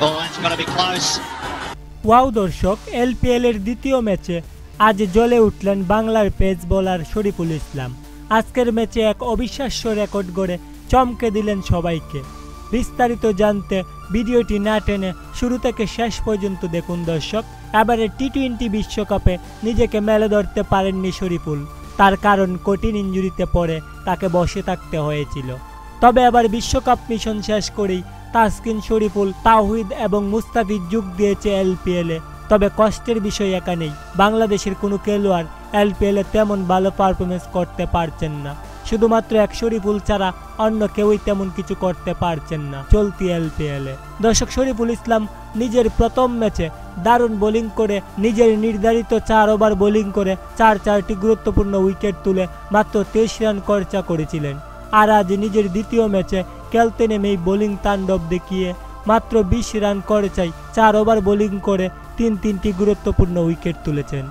Oh, that's going to be close. Wow দর্শক, LPL এর দ্বিতীয় ম্যাচে আজ জ্বলে উঠলেন বাংলার পেস বোলার শরীফুল ইসলাম। আজকের ম্যাচে এক অবিশ্বাস্য রেকর্ড গড়ে চমকে দিলেন সবাইকে। বিস্তারিত জানতে ভিডিওটি না টেনে শুরু থেকে শেষ পর্যন্ত দেখুন দর্শক। এবারে টি-20 বিশ্বকাপে নিজেকে মেলে ধরতে পারেননি শরীফুল, তার কারণ কঠিন ইনজুরিতে পড়ে তাকে বসে থাকতে হয়েছিল। তবে এবার বিশ্বকাপ মিশন শেষ করেই তাসকিন, শরীফুল, তাওহিদ এবং মুস্তাফিজ যোগ দিয়েছে এলপিএলে। তবে কষ্টের বিষয় এখানেই, বাংলাদেশের কোনো খেলোয়াড় এলপিএলে তেমন ভালো পারফরমেন্স করতে পারছেন না। শুধুমাত্র এক শরীফুল ছাড়া অন্য কেউই তেমন কিছু করতে পারছেন না চলতি এলপিএলে। দর্শক, শরীফুল ইসলাম নিজের প্রথম ম্যাচে দারুণ বোলিং করে নিজের নির্ধারিত 4 ওভার বোলিং করে 4টি গুরুত্বপূর্ণ উইকেট তুলে মাত্র 23 রান খরচা করেছিলেন। আর আজ নিজের দ্বিতীয় ম্যাচে খেলতে নেমেই বোলিং তাণ্ডব দেখিয়ে মাত্র 20 রান খরচায় 4 ওভার বোলিং করে 3টি গুরুত্বপূর্ণ উইকেট তুলেছেন।